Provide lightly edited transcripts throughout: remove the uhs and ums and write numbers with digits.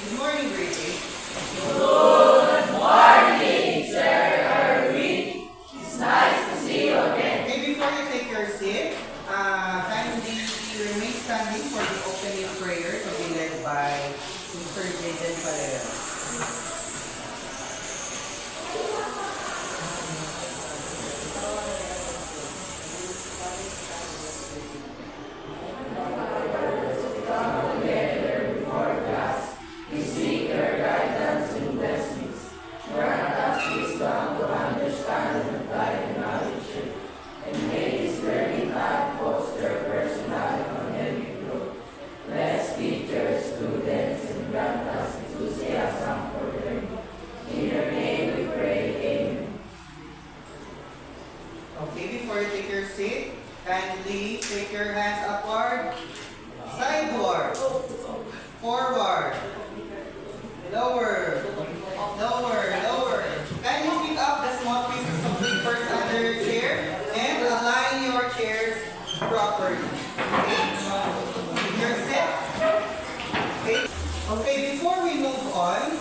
Good morning, grade 8. Good morning, Sir Erwin. It's nice to see you again. Okay, before you take your seat, kindly remain standing for the opening prayer to be led by Mr. Jaden Valero. Okay, before you take your seat, kindly take your hands upward, sideward, forward, lower, lower, lower. Kindly pick up the small pieces of papers under your chair and align your chairs properly. Okay? You're set? Okay? Okay, before we move on,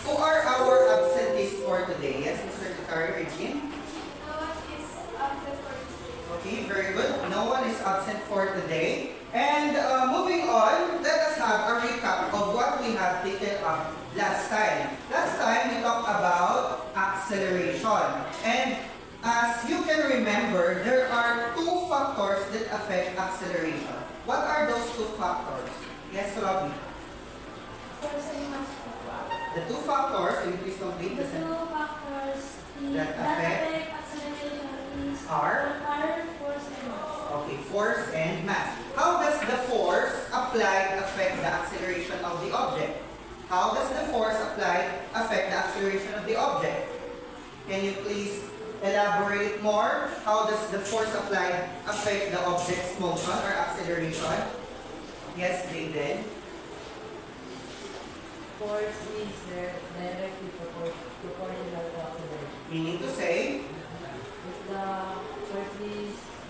who are our absentees for today? Yes, Mr. Secretary Regine? Okay, very good. No one is absent for today. And moving on, let us have a recap of what we have taken up last time. Last time, we talked about acceleration. And as you can remember, there are two factors that affect acceleration. What are those two factors? Yes, Robbie? The two factors, can you please complete the sentence? That affect are? Okay, force and mass. How does the force applied affect the acceleration of the object? How does the force applied affect the acceleration of the object? Can you please elaborate more? How does the force applied affect the object's motion or acceleration? Yes, Jaden. Force is directly proportional to acceleration. Meaning to say? If the force is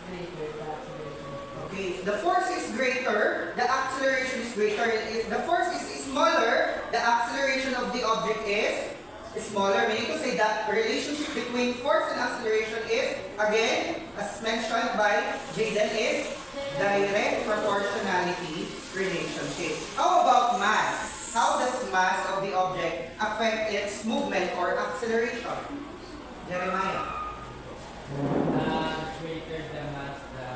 greater, the acceleration. Okay, if the force is greater, the acceleration is greater. If the force is smaller, the acceleration of the object is smaller. Meaning to say that the relationship between force and acceleration is, again, as mentioned by Jaden, is direct proportionality relationship. How about mass? How does mass of the object affect its movement or acceleration? Jeremiah. Greater the mass, the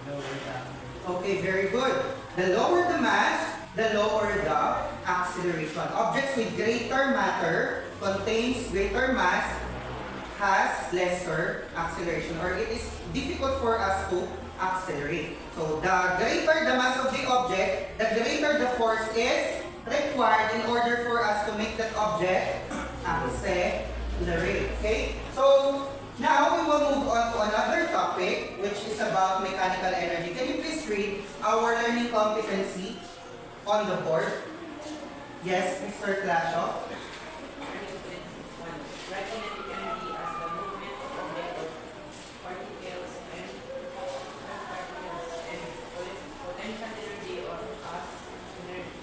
lower the... Okay, very good. The lower the mass, the lower the acceleration. Objects with greater matter contains greater mass has lesser acceleration, or it is difficult for us to accelerate. So the greater the mass of the object, the greater the force is required in order for us to make that object accelerate. Okay? So now we will move on to another topic, which is about mechanical energy. Can you please read our learning competency on the board? Yes, Mr. Clasho. Kinetic energy as the movement of objects, particles, and potential energy or as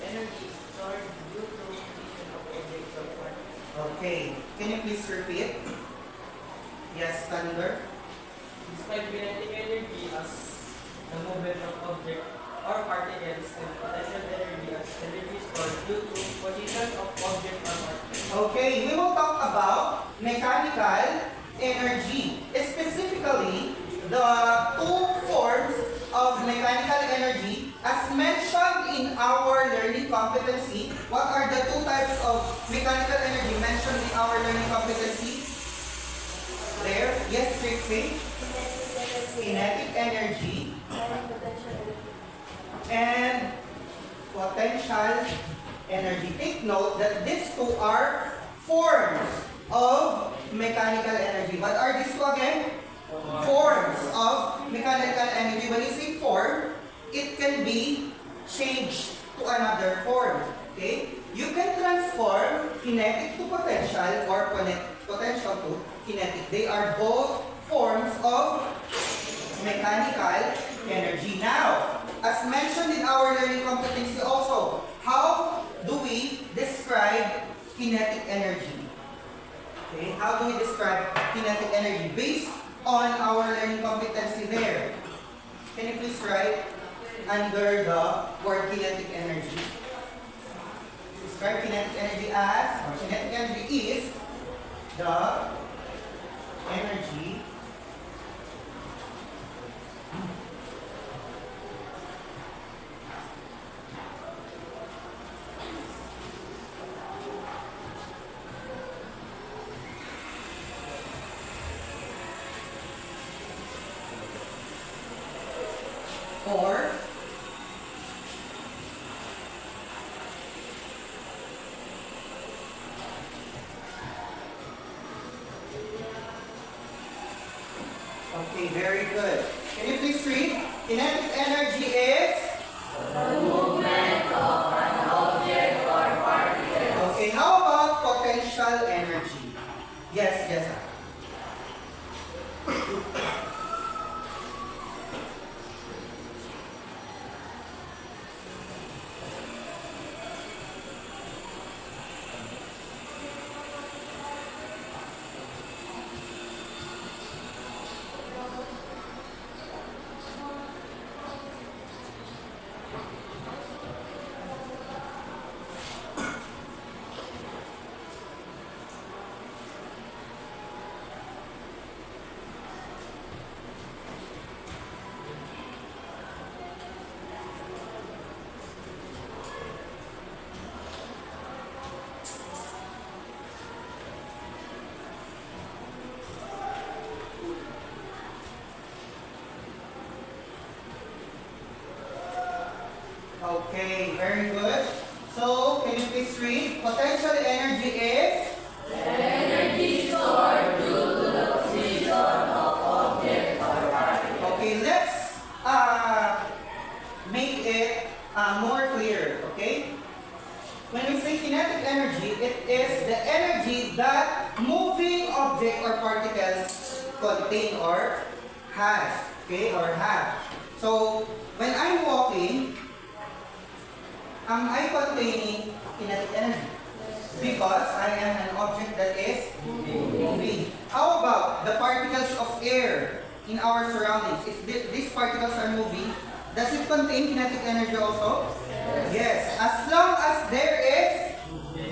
energy stored due to motion of objects or particles. Okay. Can you please repeat? Yes, Thunder. Describe kinetic energy as the movement of object or particles, and potential energy as energy stored due to position of object or particle. Okay, we will talk about mechanical energy. Specifically, the two forms of mechanical energy as mentioned in our learning competency. What are the two types of mechanical energy mentioned in our learning competency? There, yes, Trixie. Kinetic energy and potential energy. Take note that these two are forms of mechanical energy. What are these two again? Forms of mechanical energy. When you say form, it can be changed to another form. Okay? You can transform kinetic to potential or potential to kinetic. They are both forms of mechanical energy. Now, as mentioned in our learning competency also, how do we how do we describe kinetic energy? Based on our learning competency there. Can you please write under the word kinetic energy? Describe kinetic energy as, or kinetic energy is the energy for okay, very good. Can you please read? Kinetic energy is The movement of an object or particle. okay. How about potential energy? Yes, yes. Sir. Okay, very good. So, can you please read? Potential energy is? The energy stored due to the position of object or particle. Okay, let's make it more clear, okay? When we say kinetic energy, it is the energy that moving object or particles contain or has, okay, or have. So, when I'm walking, am I containing kinetic energy? Because I am an object that is moving. How about the particles of air in our surroundings? If these particles are moving, does it contain kinetic energy also? Yes. As long as there is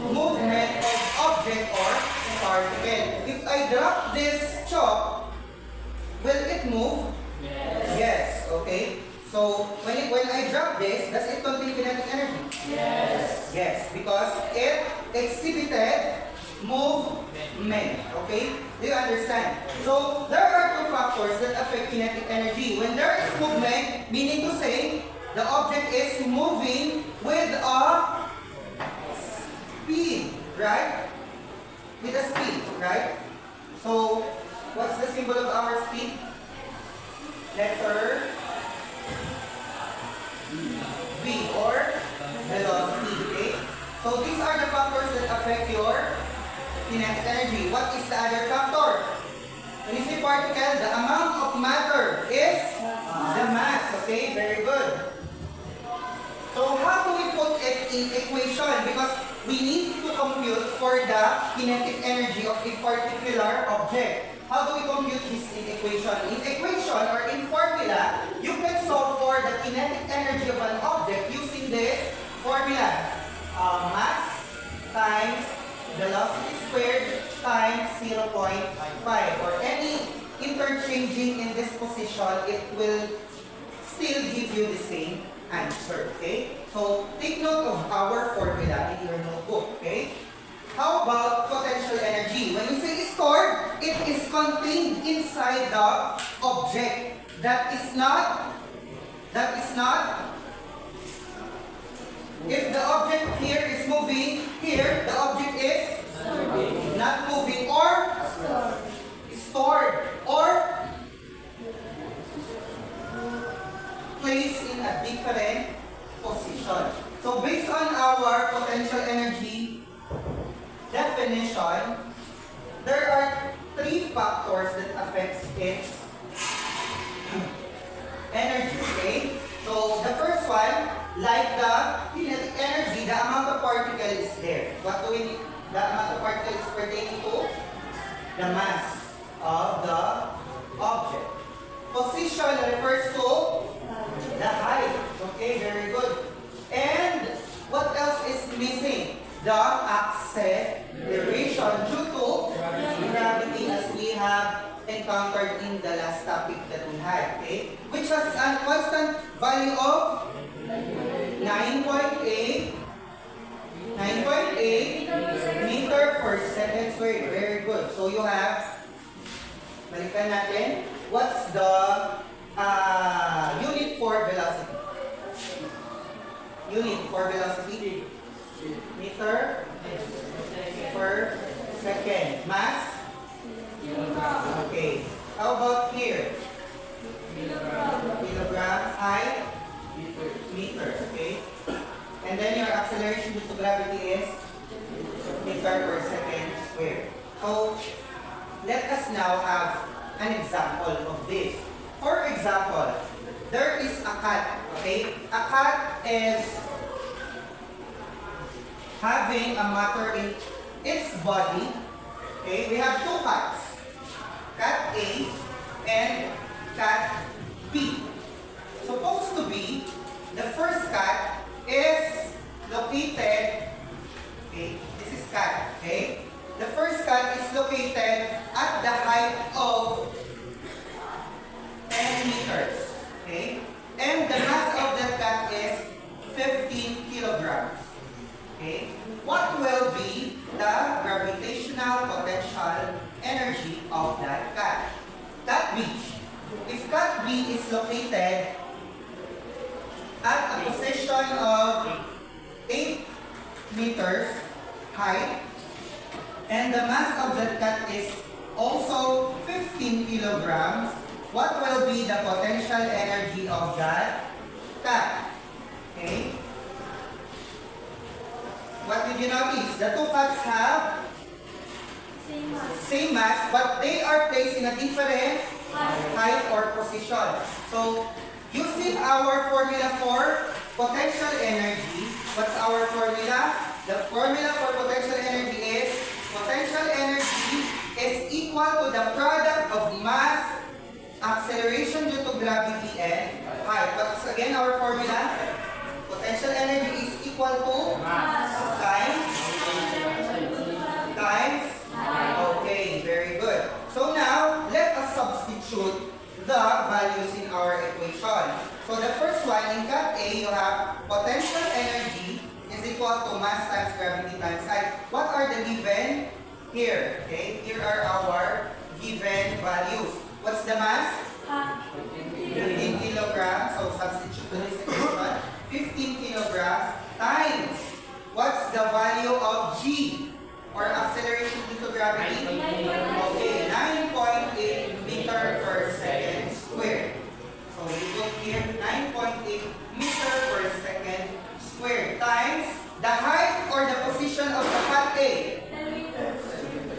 movement of object or particle. If I drop this chalk, will it move? Yes. Okay. So when I drop this, does it contain kinetic energy? Yes. Yes, because it exhibited movement. Okay? Do you understand? So there are two factors that affect kinetic energy. When there is movement, meaning to say the object is moving with a speed, right? With a speed, right? So what's the symbol of our speed? Letter V or velocity, okay? So these are the factors that affect your kinetic energy. What is the other factor? When you say particle, the amount of matter is the mass, okay? Very good. So how do we put it in equation? Because we need to compute for the kinetic energy of a particular object. How do we compute this in equation? In equation or in formula, you can solve for the kinetic energy of an object using this formula. Mass times velocity squared times 0.5. Or any interchanging in this position, it will still give you the same answer. Okay? So take note of our formula in your notebook. Okay? How about potential energy? When you say stored, it is contained inside the object. That is not, if the object here is moving, here the object is not moving or stored or placed in a different position. So based on our potential energy definition, there are three factors that affects its energy, okay? So the first one, like the kinetic energy, the amount of particle is there. What do we need? The amount of particle is pertaining to the mass of the object. Position refers to the height. Okay, very good. And what else is missing? The acceleration due to gravity, as we have encountered in the last topic that we had. Okay, which has a constant value of 9.8 meter per second squared. Very good. So you have, balikan natin, what's the unit for velocity? Unit for velocity? Meter per second. Mass? Okay. How about here? Kilograms. Height? Meters. Okay. And then your acceleration due to gravity is meter per second squared. So let us now have an example of this. For example, there is a cat. Okay? A cat is having a matter in its body. Okay? We have two cats. Cat A and cat B. Supposed to be, the first cat is located, okay, this is cat, okay? The first cat is located at the height of 10 meters, okay? And the mass of that cat is 15 kilograms, okay? What will be the gravitational potential energy of that cat? Cat B. If cat B is located at a position of 8 meters height, and the mass of that cat is also 15 kilograms, what will be the potential energy of that cat? Okay? What did you notice? The two cats have same mass, but they are placed in a different height or position. So, using our formula for potential energy, what's our formula? The formula for potential energy is potential energy is equal to the product of mass, acceleration due to gravity, and height. What's again our formula? Potential energy is equal to mass times. Okay, very good. So now, let us substitute the values in our equation. So the first one, in cat A, you have potential energy is equal to mass times gravity times height. What are the given here? Okay, here are our given values. What's the mass? 15 kilograms. So substitute to this equation. 15 kilograms times, what's the value of G? Or acceleration due to gravity? Okay, 9.8 meter per second squared. So we put here 9.8 meter per second squared times the height or the position of the cat A.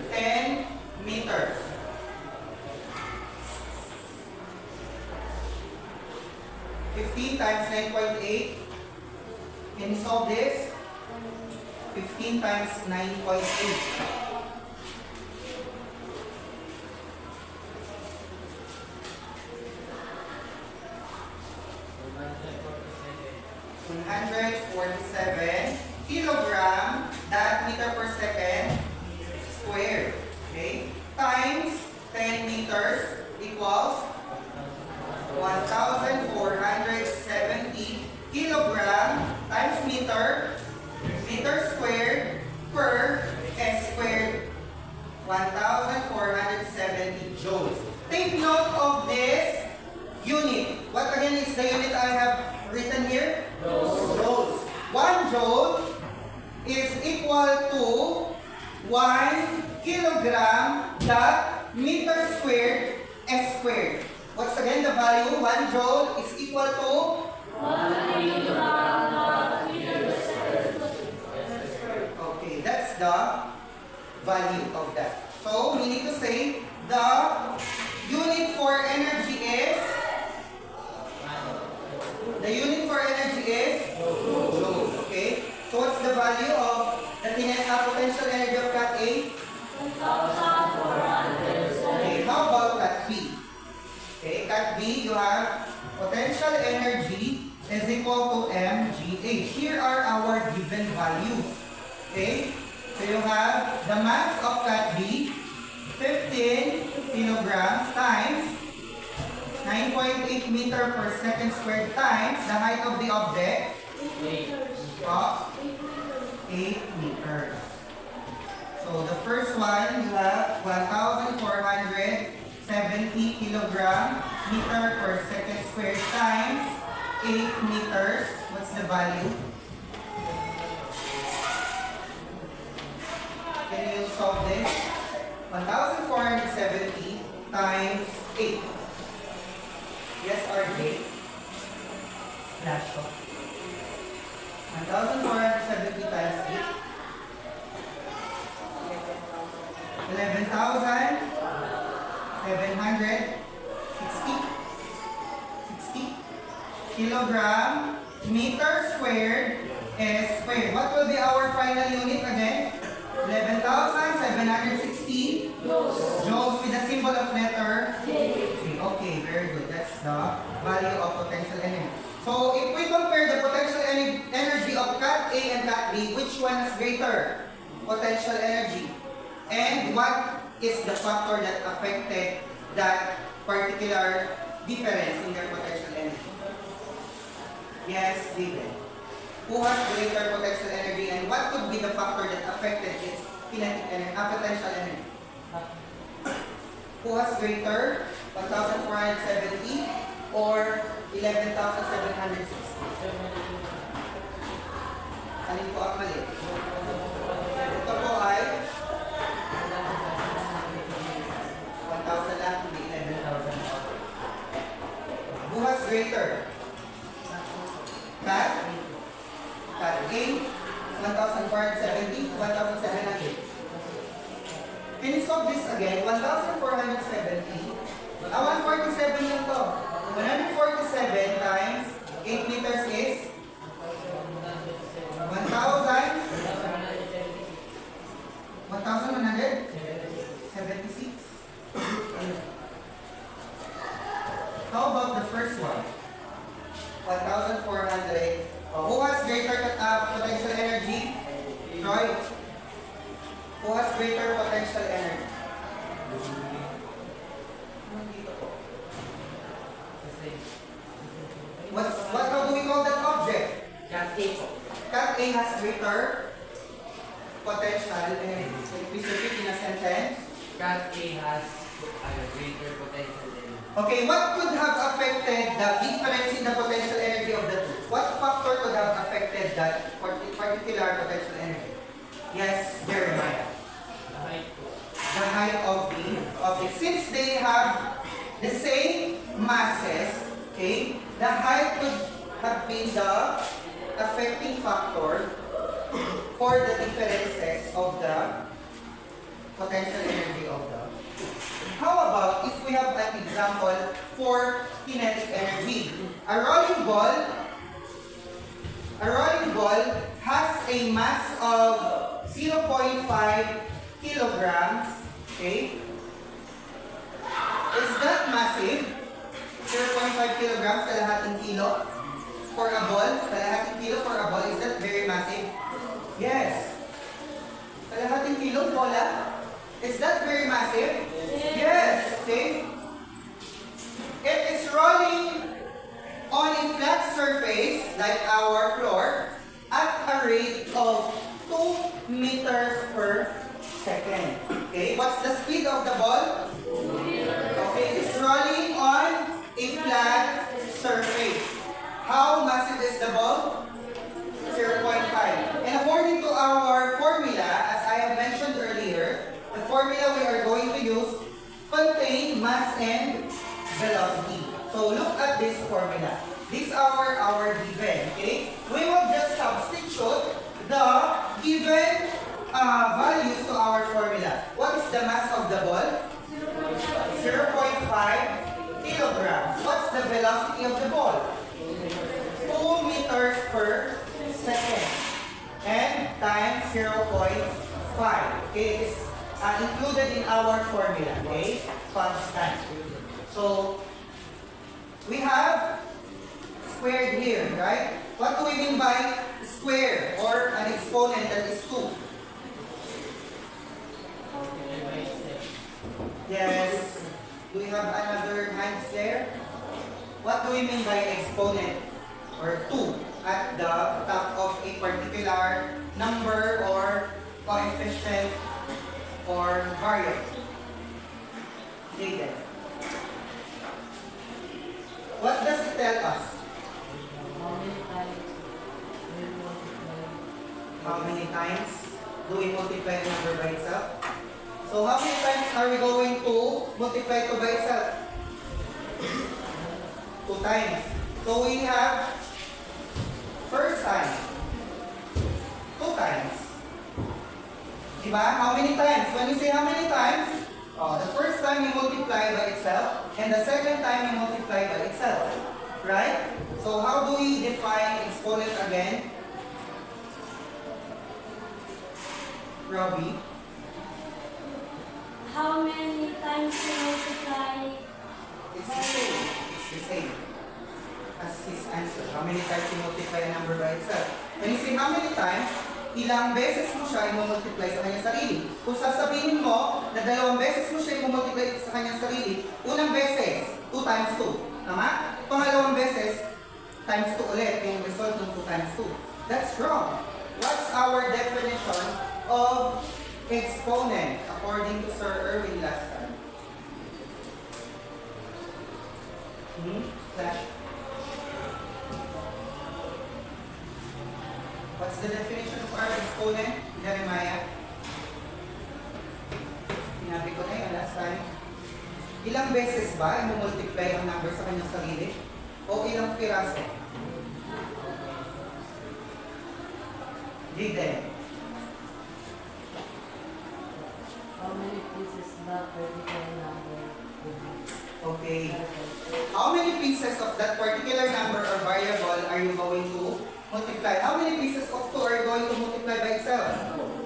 10 meters. (15 times 9.8). Can you solve this? 15 times 9.8. 147 kilogram, that meter per second squared. Okay? Times 10 meters equals 1,470 kilogram times meter squared per s squared, 1,470 joules. Take note of this unit. What again is the unit I have written here? Joules. 1 joule is equal to 1 kilogram dot meter squared s squared. What's again the value? 1 joule is equal to 1 kilogram dot meter squared. Okay, that's the value of that. So, meaning to say, the unit for energy is joules. Okay? So, what's the value of the kinetic potential energy of cat A? 1,400 have potential energy is equal to mgh. Here are our given values. Okay? So you have the mass of cat B, 15 kilograms times 9.8 meter per second squared times the height of the object of 8 meters. So the first one, you have 1,470 kilogram meter per second squared times 8 meters. What's the value? Can you solve this? 1,470 times 8. Yes or J? Flash off. 1,470 times 8. 11,760 kilogram meter squared is squared. What will be our final unit again? 11,760 joules with the symbol of letter J. Okay, very good. That's the value of potential energy. So if we compare the potential energy of cat A and cat B, which one has greater potential energy? And what is the factor that affected that particular difference in their potential energy? Yes, David. Who has greater potential energy and what could be the factor that affected its kinetic energy, potential energy? Who has greater 1,470 or 11,760? Alin po ang mali? Ito po ay 1,000 lang, hindi 11,000. Who has greater? Cat? Cat A, 1,470, 1,700. Can you solve this again? 1,470. 147 lang to. 147 times 8 meters is 1,176. How about the first one? 1,400. Who has greater potential energy? Troy? Who has greater potential energy? How do we call that object? Cat A po. Cat A has greater potential energy. Can you please repeat in a sentence? Cat A has greater potential energy. Okay, what could have affected the difference in the potential energy of the two? What factor could have affected that particular potential energy? Yes, Jeremiah. The height of the object. Since they have the same masses, okay, the height could have been the affecting factor for the differences of the potential energy of the. How about if we have an example for kinetic energy? A rolling ball has a mass of 0.5 kilograms. Okay? Is that massive? 0.5 kilograms, kalahating kilo for a ball. Kalahating kilo for a ball. Is that very massive? Yes. Kalahating kilo, bola. Is that very massive? Yes. Okay. It is rolling on a flat surface like our floor at a rate of 2 meters per second. Okay. What's the speed of the ball? Okay. It's rolling on a flat surface. How massive is the ball? 0.5. And according to our formula, as I have mentioned earlier, the formula we are going to use contain mass and velocity. So look at this formula. These are our given. Okay? We will just substitute the given values to our formula. What is the mass of the ball? 0.5 kilograms. What's the velocity of the ball? 2 meters per second. And times 0.5. Okay? It's included in our formula. Okay? Constant. So, We have squared here, right? What do we mean by square or an exponent that is 2? Yes. Do we have another hands there? What do we mean by exponent or 2 at the top of a particular number or coefficient or variable? Jaden. What does it tell us? How many times will you multiply? How many times do we multiply a number by itself? So how many times are we going to multiply to by itself? 2 times. So we have first time, 2 times. Diba? How many times? When you say how many times, the first time you multiply by itself, and the second time you multiply by itself. Right? So how do we define exponent again? Robbie? How many times you multiply? It's the same. It's the same as his answer. How many times you multiply a number by itself? When you say how many times, ilang beses mo siya i-multiply sa kanyang sarili. Kung sasabihin mo na 2 beses mo siya i-multiply sa kanyang sarili, unang beses, 2 times 2. Tama? Pangalawang beses, times 2 ulit. Yung result ng 2 times 2. That's wrong. What's our definition of exponent according to Sir Irwin last time? Flash. What's the definition of our exponent, Jeremiah? Sinabi ko na yun last time. Ilang beses ba i-multiply ang number sa kanyang sarili? O ilang piraso? Jaden. How many pieces that particular number will be? Okay. How many pieces of that particular number or variable are you going to multiply? How many pieces of 2 are you going to multiply by itself?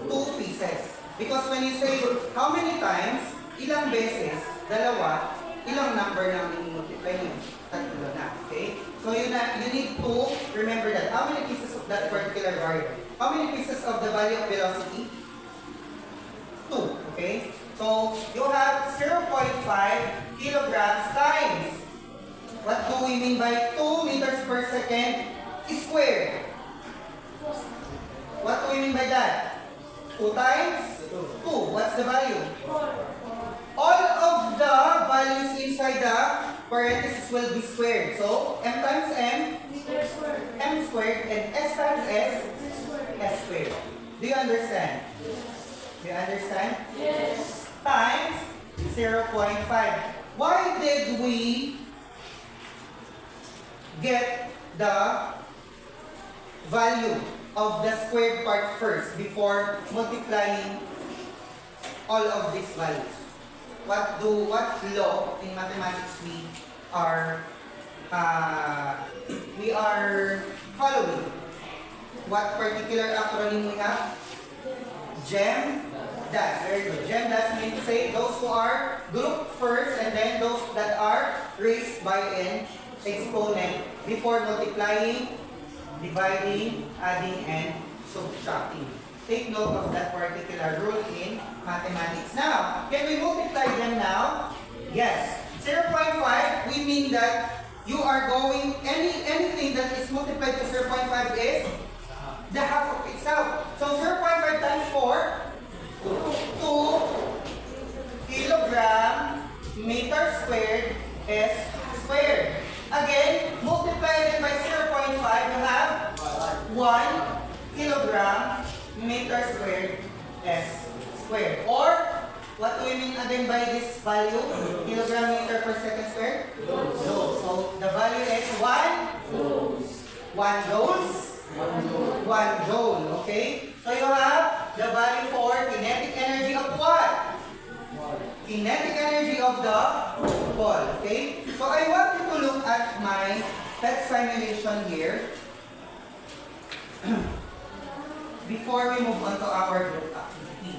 2 pieces. Because when you say how many times, ilang beses, dalawa, ilang number na i-multiply niyo? Tatlo na. Okay? So you need to remember that. How many pieces of that particular variable? How many pieces of the value of velocity? 2. Okay? So you have 0.5 kilograms times. What do we mean by 2 meters per second squared? What do we mean by that? 2 times 2. What's the value? All of the values inside the parentheses will be squared. So m times m, m squared, and s times s, s squared. Do you understand? Do you understand? Yes. Times 0.5. Why did we get the value of the squared part first before multiplying all of these values? What law in mathematics we are following? What particular acronym we have? GEM dash. Very good. GEM dash means to say those who are grouped first and then those that are raised by an exponent before multiplying, dividing, adding, and subtracting. Take note of that particular rule in mathematics. Now, can we multiply them now? Yes. 0.5, we mean that you are going, anything that is multiplied to 0.5 is the half of itself. So 0.5 times 4, 2 kilogram meter squared is squared. Again, multiply it by 0.5, you have 1 kilogram meter squared is squared. Or, what do we mean again by this value? Kilogram meter per second squared? Joules. So, the value is 1 joules. 1 joule. Okay? So, you have the value for kinetic energy of what? Kinetic energy of the ball. Okay? So, I want you to look at my PET simulation here before we move on to our group activity.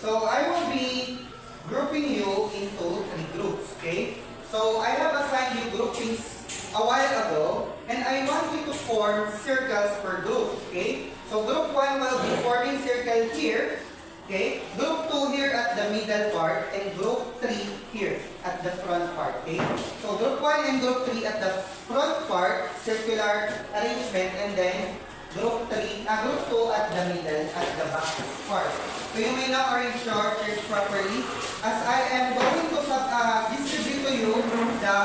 So I will be grouping you into 3 groups, okay? So I have assigned you groupings a while ago, and I want you to form circles per group, okay? So group 1 will be forming circle here, okay? Group 2 here at the middle part, and group 3 here at the front part, okay? So group 1 and group 3 at the front part, circular arrangement, and then group 2 at the middle, at the back part. So you may now arrange your chairs properly, as I am going to distribute to you the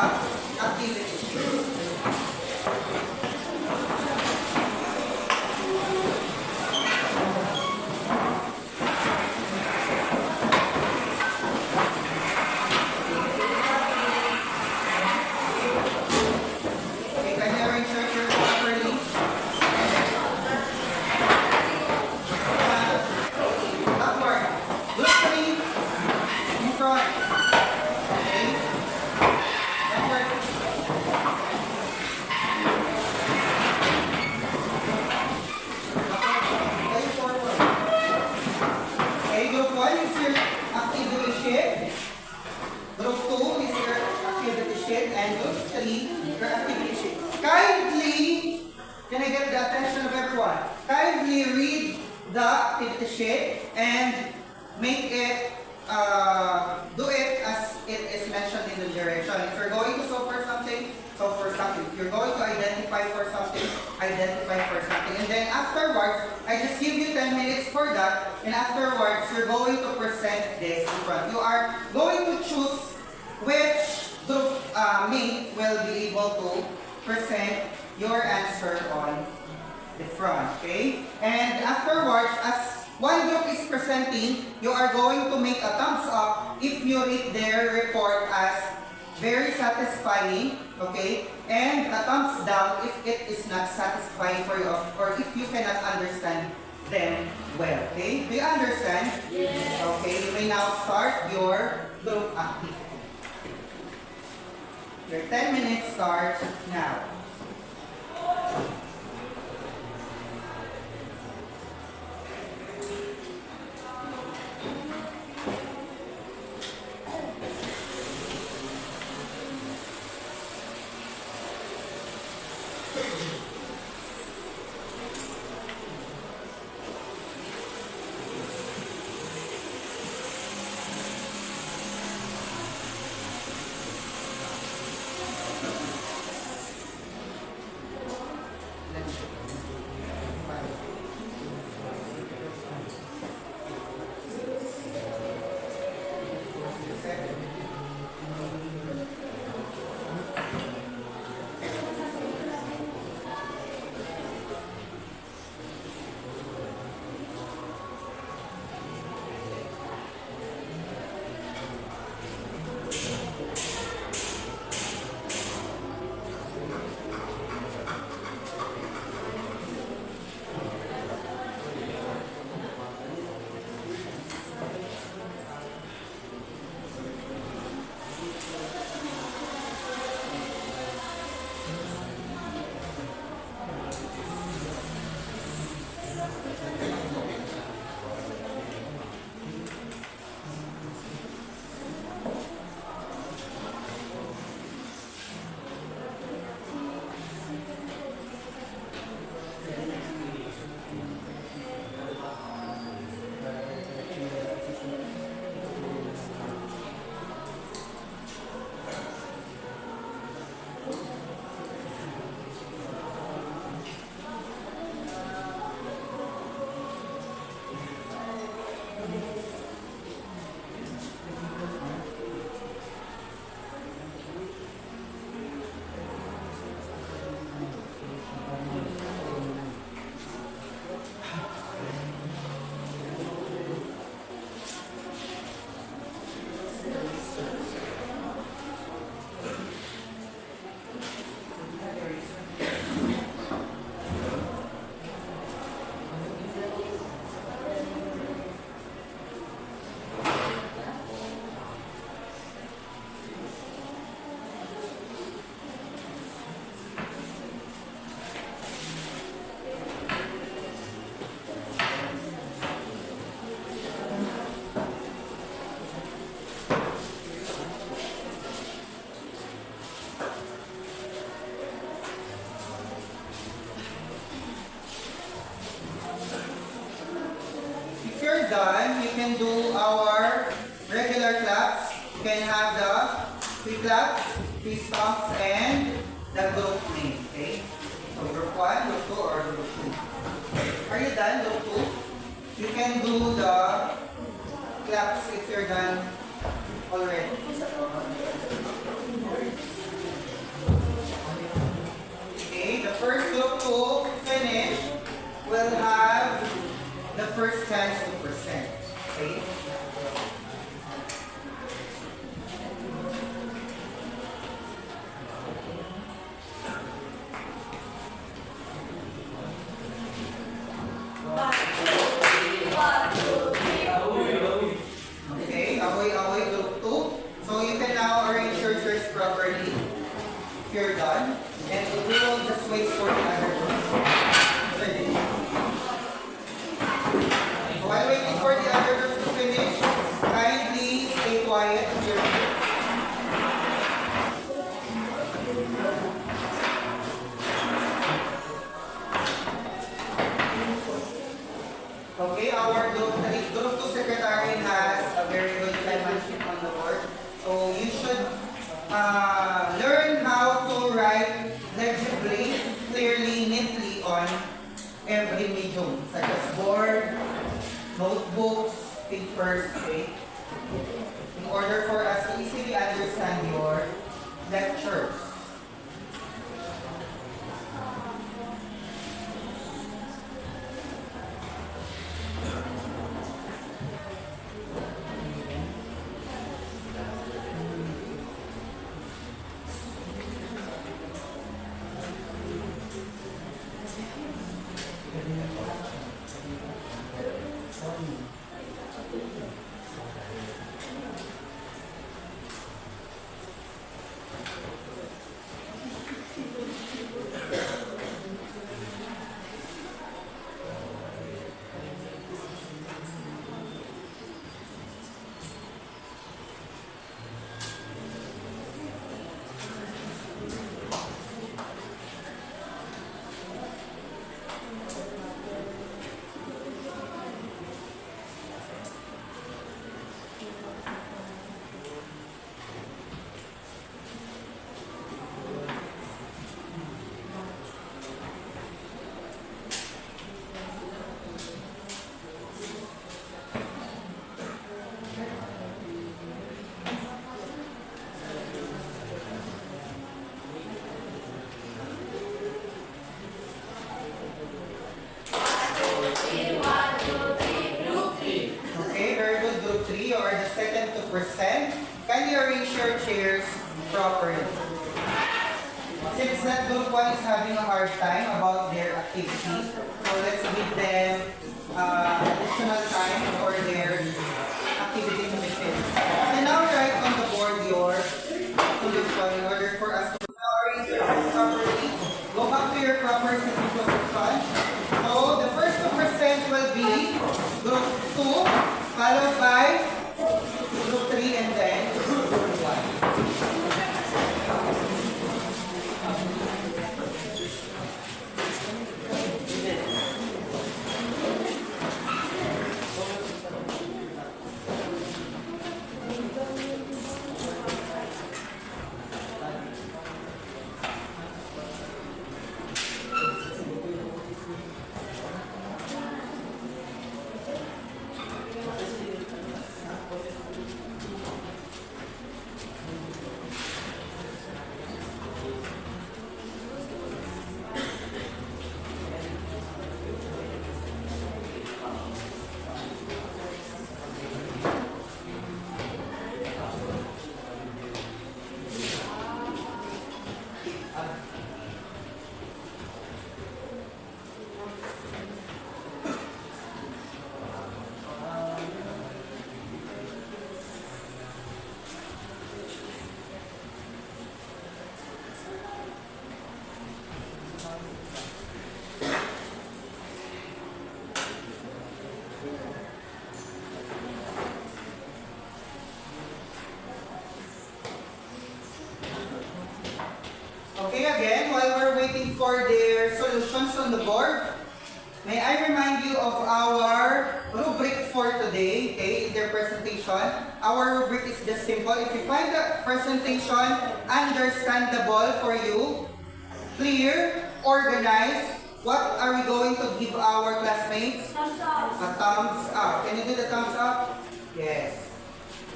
activities. Okay, can you arrange your chairs properly? Upward. Group 3 in front. Okay. Upward. Okay, forward. Okay, group 1 is your activity sheet. Group 2 is your activity sheet. And group 3, your activity sheet. Kindly, can I get the attention of everyone? Kindly read the activity sheet and make it, do it as it is mentioned in the direction. If you're going to solve for something, solve for something. If you're going to identify for something, identify for something. And then afterwards, I just give you 10 minutes for that. And afterwards, you're going to present this in front. You are going to choose which group mate will be able to present your answer on the front, okay? And afterwards, as one group is presenting, you are going to make a thumbs up if you rate their report as very satisfying, okay? And a thumbs down if it is not satisfying for you, or if you cannot understand them well, okay? Do you understand? Yes. Okay, you may now start your group activity. Your 10 minutes starts now. the group name. Okay? So group 1, group 2, or group 2. Are you done, group 2? You can do the claps if you're done already. Okay, the first group to finish will have the first chance to present. Okay? Okay, away group 2. So you can now arrange your chairs properly if you're done. And we will just wait for the other group. Ready? While waiting for the other groups to finish, kindly stay quiet if you're okay, our group 2 secretary has a very good time management on the board. So you should learn how to write legibly, clearly, neatly on every medium, such as board, notebooks, papers, okay? In order for us to easily understand your lectures. Okay, very good. Group 3, you are the second to present. Kindly arrange your chairs properly. Since that group 1 is having a hard time about their activities, so let's give them additional time for their activity to be finished. And now write on the board your solution in order for us to arrange your chairs properly. Go back to your proper sitting position. So the first to present will be group 2, followed by group 3, and then group 1. Okay, again, while we're waiting for their solutions on the board, may I remind you of our rubric for today, okay, in their presentation. Our rubric is just simple. If you find the presentation understandable for you, Clear? Organized? What are we going to give our classmates? Thumbs up. A thumbs up. Can you do the thumbs up? Yes.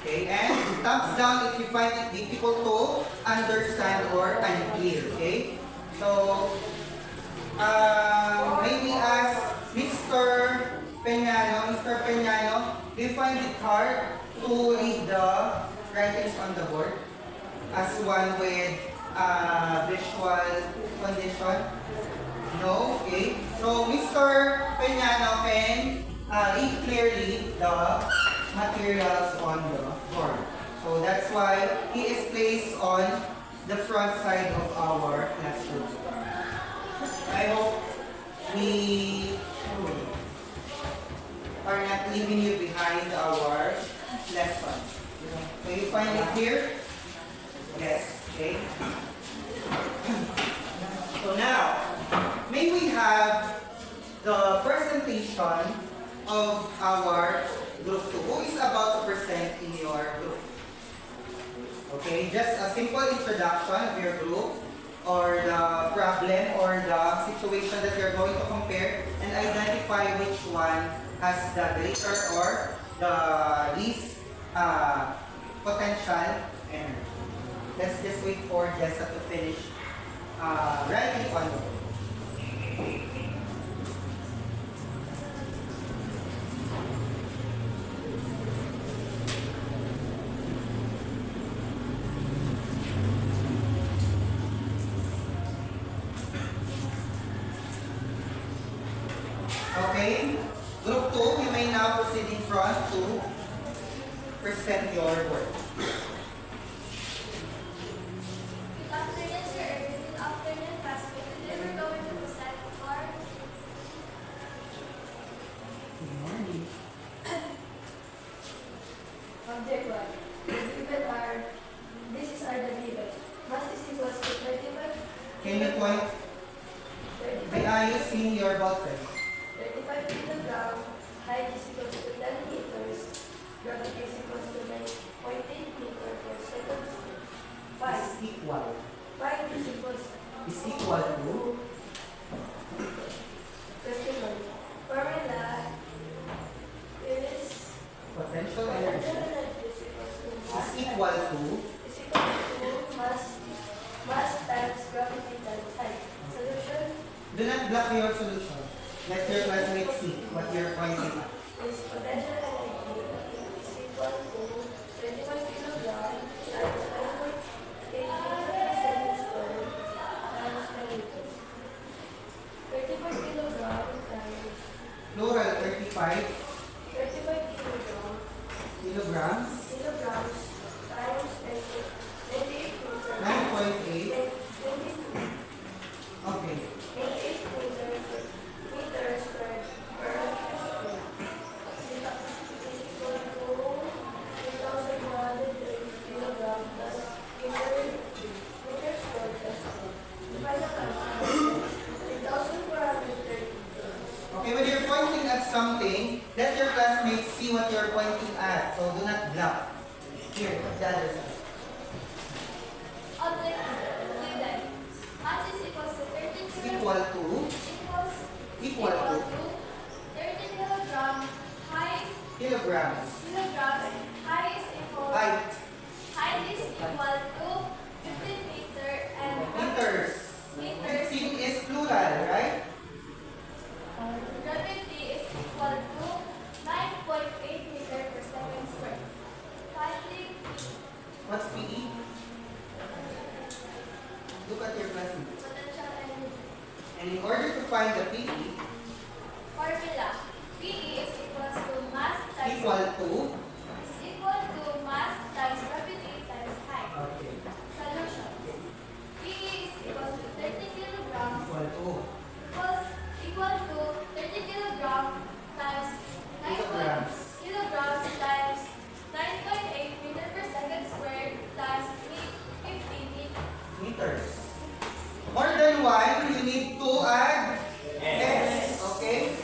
Okay, and thumbs down if you find it difficult to understand or unclear. Okay? So, maybe ask Mr. Peñano. Mr. Peñano, do you find it hard to read the writings on the board as one with visual condition? No? Okay. So, Mr. Peñano can read clearly the materials on the board. So, that's why he is placed on the front side of our classroom. I hope we are not leaving you behind our lesson. So, you find it here? Yes. Okay. So, now, may we have the presentation of our group 2. Who is about to present in your group? Okay, just a simple introduction of your group or the problem or the situation that you're going to compare and identify which one has the greater or the least potential energy. Let's just wait for Jessa to finish writing on the board. Okay, group 2, you may now proceed in front to present your work. Good afternoon, sir. Good afternoon, classmates. Today we're going to present our Good morning. Object 1. Given are, this is are the given. Mass is equals to 35, Can you point? May 35, I see your button? 35 kilogram, height is equals to 10 meters, gravity is equals to 9.8 meter per second. 5. Is equal. 5 is equals Is equal to? question 1. Formula is Potential potential energy. energy is equals to mass Is equal to? is equal to mass times gravity times height. Solution Do not block your solution. Let your classmates see what you're pointing at. is potential energy is equal to 21 kilogram times 9.8 meter per second square times 10 meters. 35 kilogram times Plural 35 35 kilogram kilograms. kilograms times 28 meters 9.8. 22 Okay. 88 meters per square is equal to 3,130 kilogram plus meters square plus 2. The final answer is 3,430 kilograms. Okay, when you're pointing at something, let your classmates see what you're pointing at. So do not block. Here, the other side. object given. Mass is equals to 13 Is kilograms. equal to 13 kilogram. Height kilograms. kilograms. Height is equal. Height. Height is equal to 15 meter and Meters. meters. 15 is plural, right? Gravity is equal to 9.8 meter per second square. Finally, What's PE? Look at your classmates. potential energy. And in order to find the PE, Formula. PE is equals to mass times equal to, is equal to mass times gravity times height. okay, Solution. PE is equals to 30 kilograms equal to equal to 30 kilogram times 9 kilograms. kilograms times 9.8 meter per second squared times 50 meters. More than one, you need to add S. Okay?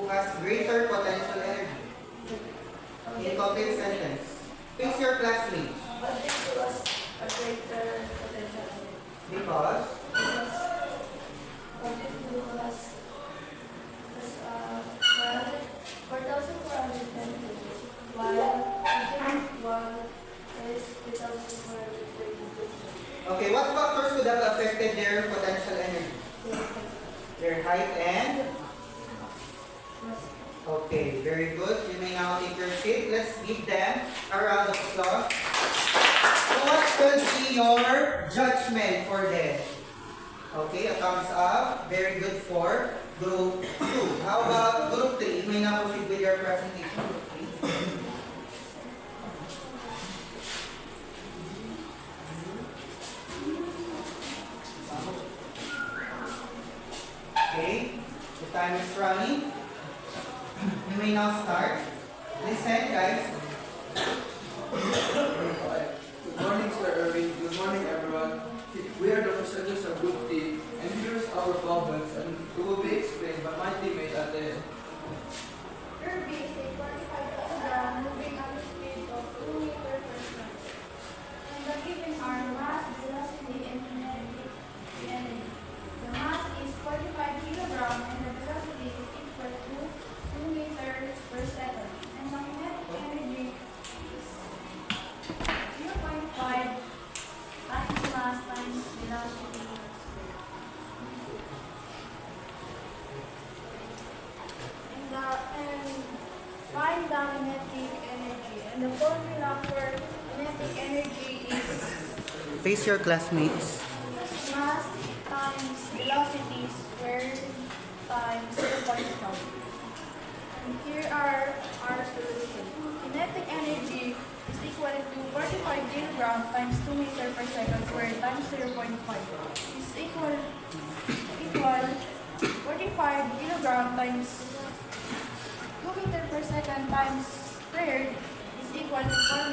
who has greater potential energy? In complete sentence. Face your classmates. Object 2 has a greater potential energy. Because Because object 2 has 4,410 joules, while object 1 is 3,430 joules. okay, what factors could have affected their potential energy? Their height and okay, very good. You may now take your seat. Let's give them a round of applause. So what will be your judgment for them? Okay, a thumbs up. Very good for group 2. How about group 3? You may now proceed with your presentation. Group 3. Okay, the time is running. You may now start. Listen, guys. Good morning, Sir Irving. Good morning, everyone. We are the presenters of Group T, and here is our problems, and it will be explained by my teammate Ate. Kirby is a 45 kilogram moving at a speed of 2 meters per second. And the given are mass, velocity, and kinetic energy. The mass is 45 kilogram and the velocity is equal to 2 meters per second. And the kinetic energy is 0.5 times mass times velocity squared. And find the kinetic energy. And the formula for kinetic energy is Face your classmates. mass times velocity squared times 0.5. And here are our solutions. Kinetic energy is equal to 45 kilogram times 2 meter per second squared times 0.5 is equal 45 kilogram times 2 meter per second times squared is equal to 4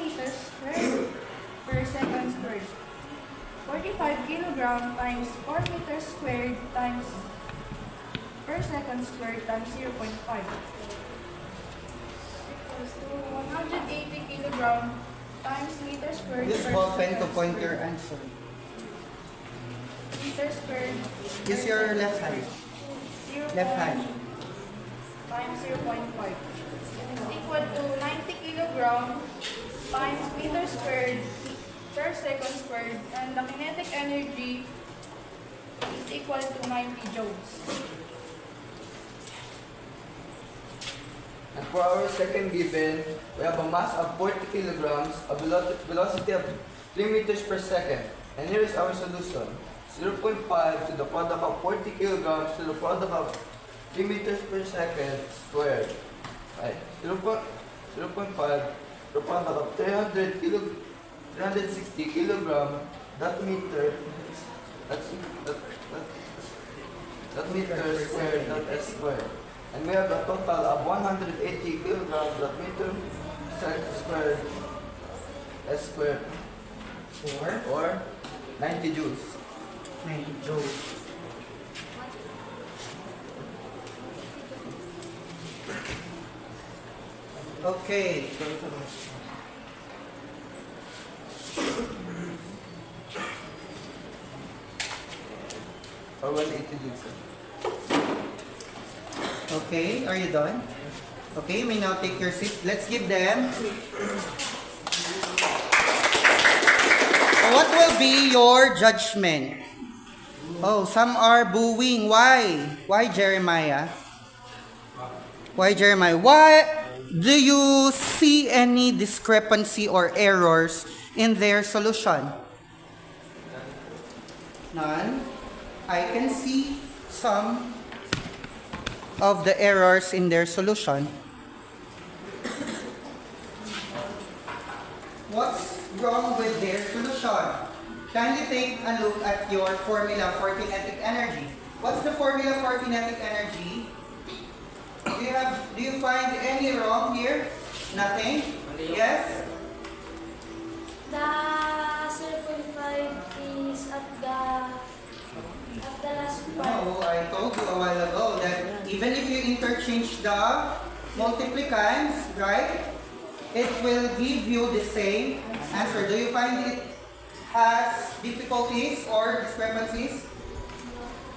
meters squared per second squared. 45 kilogram times 4 meters squared times per second squared times 0.5 equals to 180 kilogram times meter squared Use per ball pen to second point your squared. answer. Meter squared Use your left hand. Left hand. times 0.5 is equal to 90 kilogram times meter squared per second squared, and the kinetic energy is equal to 90 joules. And for our second given, we have a mass of 40 kilograms, a velocity of 3 meters per second. And here is our solution. 0.5 to the product of 40 kilograms to the product of 3 meters per second squared. Right. 0.5 to the product of 360 kilogram, that meter, that meter squared, that s squared. And we have a total of 180 kilograms, that meter squared, s squared, or 90 joules. 90 joules. Okay. Or 180 joules. Okay, are you done? Okay, you may now take your seat. Let's give them. What will be your judgment? Oh, some are booing. Why? Why, Jeremiah? Why, Jeremiah? Why do you see any discrepancy or errors in their solution? None. I can see some of the errors in their solution. What's wrong with their solution? Kindly take a look at your formula for kinetic energy. What's the formula for kinetic energy? Do you find any wrong here? Nothing? Yes? The 0.5 is at the last part. No, I told you a while ago that even if you interchange the multiplicands, right, it will give you the same answer. Do you find it has difficulties or discrepancies?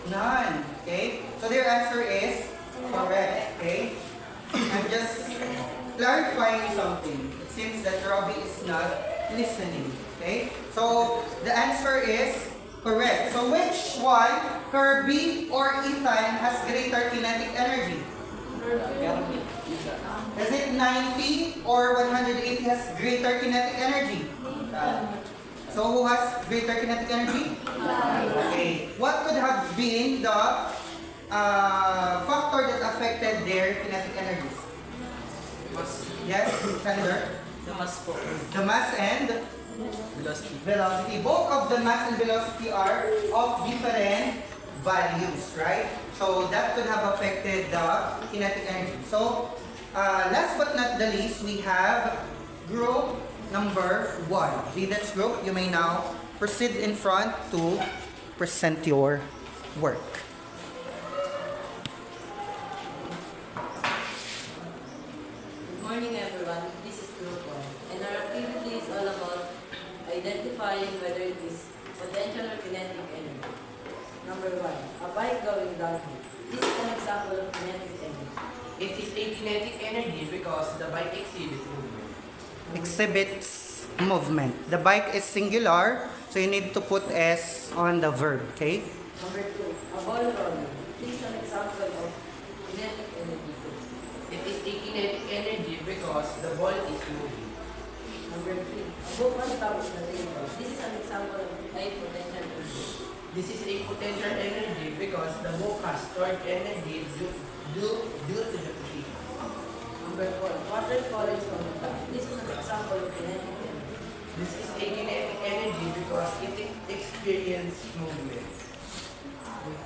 None. Okay? So their answer is correct. Okay? I'm just clarifying something. It seems that Robbie is not listening. Okay? So the answer is correct. So which one, Kirby or Ethan, has greater kinetic energy? Is it 90 or 180 has greater kinetic energy? So who has greater kinetic energy? Okay. What could have been the factor that affected their kinetic energies? Yes, Sander? The mass po. The mass and Velocity. velocity. Both of the mass and velocity are of different values, right? So that could have affected the kinetic energy. So last but not the least, we have group number 1. Leaders group, you may now proceed in front to present your work. Good morning, everyone. This is Group 1, and our activity is all about identifying whether it is potential or kinetic energy. Number 1, a bike going downhill. This is an example of kinetic energy. It is a kinetic energy because the bike exhibits movement. Exhibits movement. The bike is singular, so you need to put S on the verb, okay? Number 2, a ball rolling. This is an example of kinetic energy. It is a kinetic energy because the ball is moving. Number 3, a book on top of the table. This is an example of high potential energy. This is a potential energy because the book has stored energy due to the position. Number 4, water falling from the top. This is an example of kinetic energy. This is a kinetic energy because it experiences movement.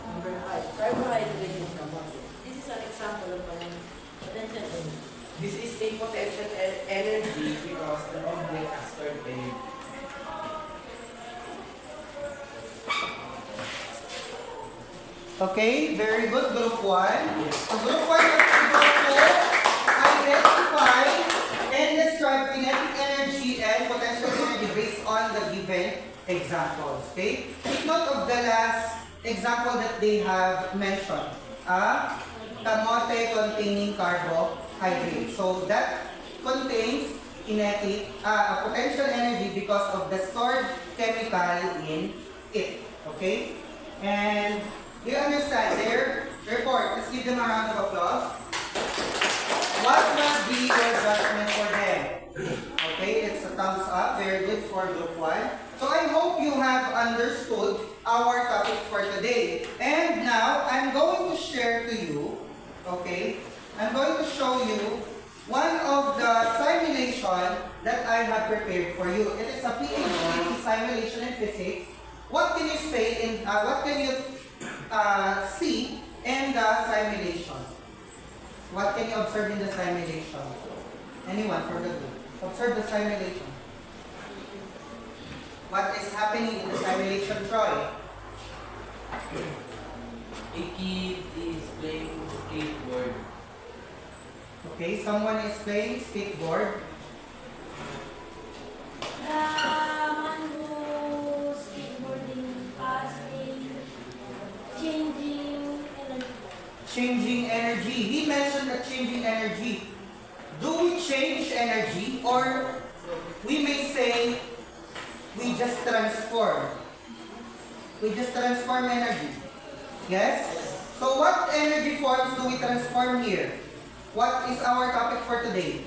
Number 5, carbohydrate in the body. This is an example of potential energy. This is a potential energy because the object has stored energy. Okay, very good. Group 1. So group 1 is able to identify and describe kinetic energy and potential energy based on the given examples. Okay? Take note of the last example that they have mentioned. Kamote containing carbohydrate. So that contains kinetic, potential energy because of the stored chemical in it. Okay? And do you understand their report? Let's give them a round of applause. What must be your judgment for them? Okay, it's a thumbs up. Very good for group 1. So I hope you have understood our topic for today. And now, I'm going to share to you, okay, I'm going to show you one of the simulation that I have prepared for you. It is a PhD simulation in physics. What can you say in, what can you see in the simulation? What can you observe in the simulation? Anyone for the group? Observe the simulation. What is happening in the simulation, Troy? A kid is playing skateboard. Okay, someone is playing skateboard. Man who's skateboarding passing, changing energy. Changing energy. He mentioned a changing energy. Do we change energy or we may say we just transform? We just transform energy. Yes? So what energy forms do we transform here? What is our topic for today?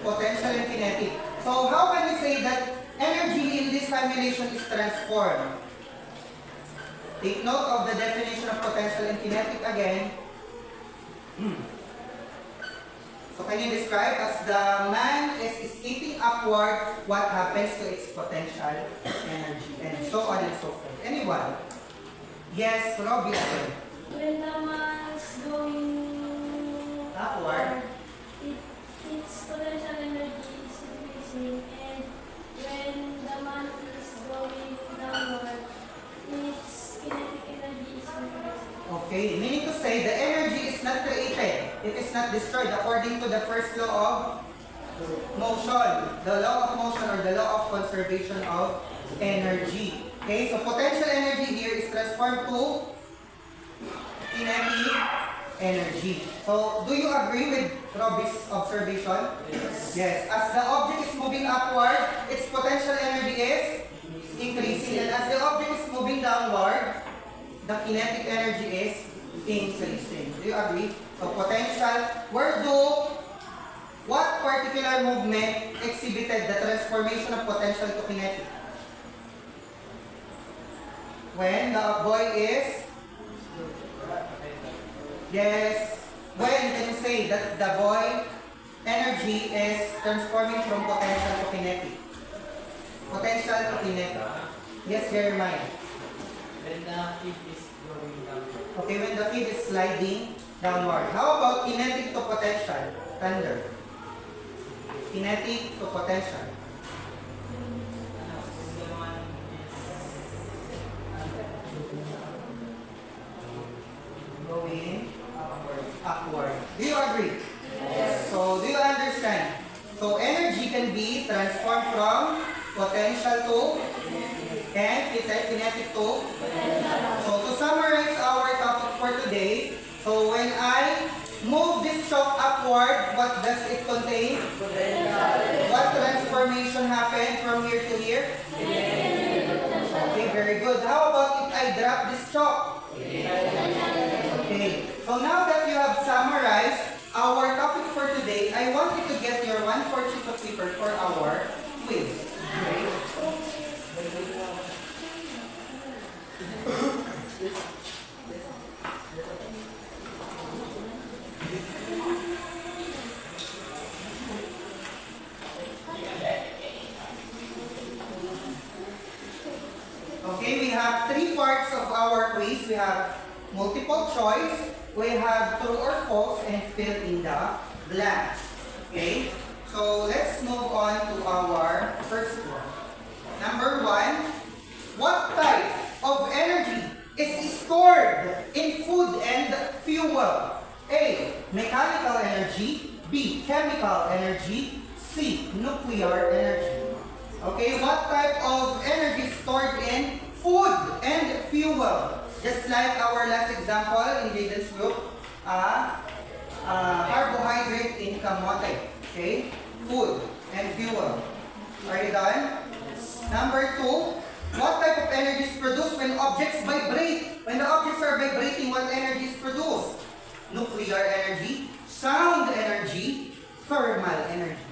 Potential and kinetic. So how can we say that energy in this simulation is transformed? Take note of the definition of potential and kinetic again. So can you describe as the man is skating upward, what happens to its potential energy? And so on and so forth. Anyone? Yes, Robbie. When the man's going Upward. its potential energy is increasing, and when the man is going downward, its kinetic energy is increasing. Okay, meaning to say the energy is is not destroyed according to the first law of motion. The law of motion or the law of conservation of energy. Okay, so potential energy here is transformed to kinetic energy. So, do you agree with Robbie's observation? Yes. As the object is moving upward, its potential energy is increasing. And as the object is moving downward, the kinetic energy is increasing. Do you agree? So, potential, what particular movement exhibited the transformation of potential to kinetic? When the boy is, yes, when can you say that the boy energy is transforming from potential to kinetic? Potential to kinetic. Yes, Jeremiah. When the kid is going down. Okay, when the kid is sliding downward. How about kinetic to potential? Thunder. Kinetic to potential. Going upward. Do you agree? Yes. So, do you understand? So, energy can be transformed from potential to and kinetic to. So, to summarize our topic for today, so when I move this chalk upward, what does it contain? What transformation happened from here to here? Okay, very good. How about if I drop this chalk? Okay, so now that you have summarized our topic for today, I want you to get your 1/4 sheet of paper for our quiz. Okay? Okay, we have 3 parts of our quiz. We have multiple choice, we have true or false, and fill in the blanks. Okay, so let's move on to our first one. Number 1, what type of energy is stored in food and fuel? A, mechanical energy. B, chemical energy. C, nuclear energy. Okay, what type of energy is stored in food and fuel? Just like our last example in Jaden's group, carbohydrate in kamote. Okay, food and fuel. Are you done? Number 2, what type of energy is produced when objects vibrate? When the objects are vibrating, what energy is produced? Nuclear energy, sound energy, thermal energy.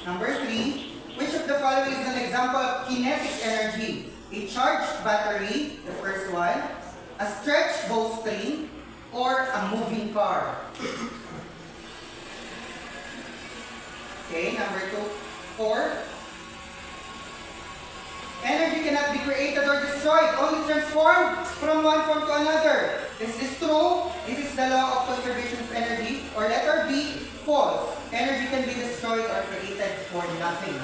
Number 3, which of the following is an example of kinetic energy? A charged battery, the first one, a stretched bowstring, or a moving car? Okay, number 4. Energy cannot be created or destroyed, only transformed from one form to another. Is this true? This is the law of conservation of energy. Or letter B, false. Energy can be destroyed or created for nothing.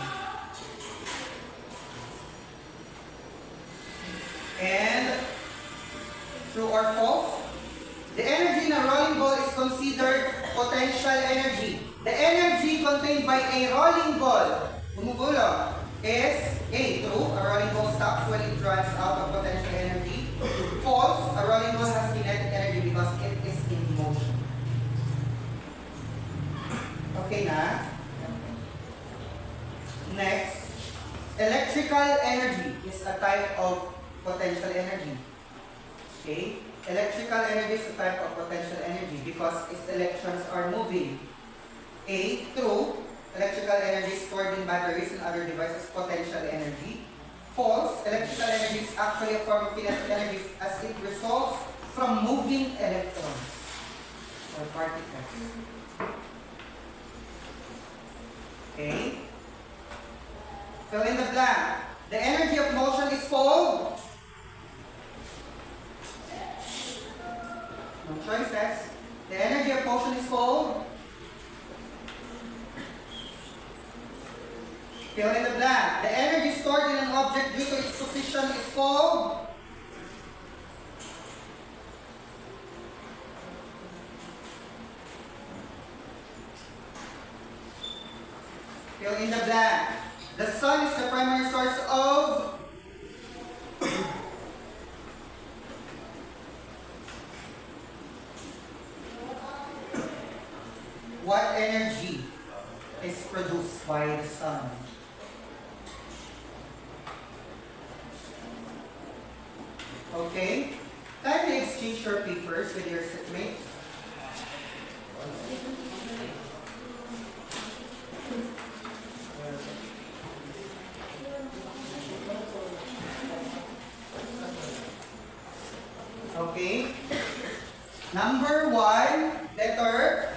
And true or false? The energy in a rolling ball is considered potential energy. The energy contained by a rolling ball, gumugulong, is A, true. A rolling ball stops when it runs out of potential energy. False. A rolling ball has kinetic energy because it is in motion. Okay na? Next, electrical energy is a type of potential energy. Okay? Electrical energy is a type of potential energy because its electrons are moving. A, true. Electrical energy stored in batteries and other devices, potential energy. False. Electrical energy is actually a form of kinetic energy as it results from moving electrons or particles. Okay? Fill in the blank. The energy of motion is called? No choices. The energy of motion is called? Fill in the blank. The energy stored in an object due to its position is called? Fill in the blank. The sun is the primary source of what energy is produced by the sun? Okay? Kindly exchange your papers with your seatmates. Okay? Number 1, letter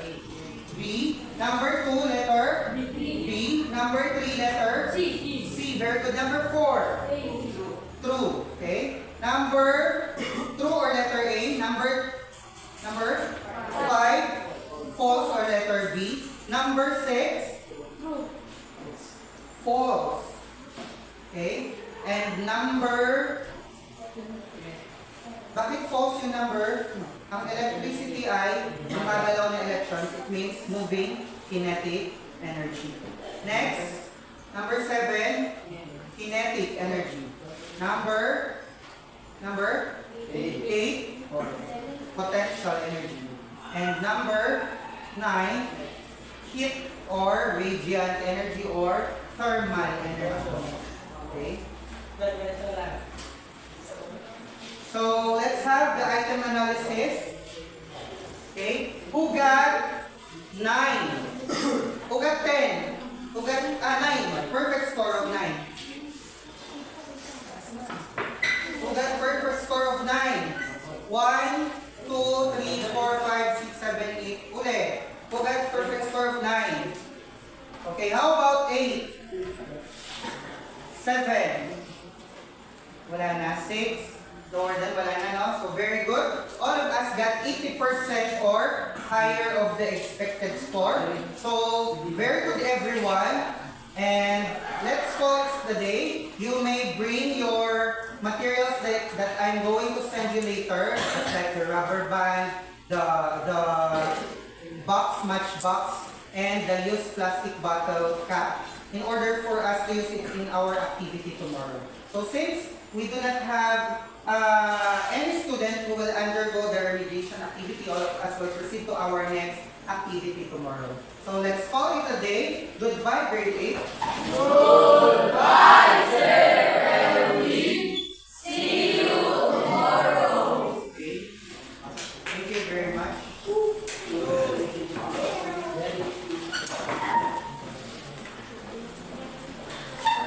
B. Number 2, letter B. Number 3, letter C. Very good. Number 4, true. Okay? Number true or letter A. Number 5, false or letter B. Number 6, false. Okay? And number, bakit false yung number? Ang electricity ay gumagalaw ng electrons. It means moving kinetic energy. Next, number 7, kinetic energy. Number 8, potential energy. And number 9, heat or radiant energy or thermal energy. Okay? So let's have the item analysis. Okay? Who got 9? Who got 10? Who got 9? Perfect score of 9. Who got perfect score of 9? 1, 2, 3, 4, 5, 6, 7, 8. Uli. Who got perfect score of 9? Okay, how about 8? 7. Wala na. 6. Lower than wala na, no? So very good. All of us got 80% or higher of the expected score. So very good, everyone. And let's call it the day. You may bring your materials that I'm going to send you later, just like the rubber band, the matchbox, and the used plastic bottle cap, in order for us to use it in our activity tomorrow. So since we do not have any student who will undergo the remediation activity, all of us will proceed to our next activity tomorrow. So let's call it a day. Goodbye, grade 8. Goodbye, Sir Erwin. See you tomorrow. Okay. Thank you very much.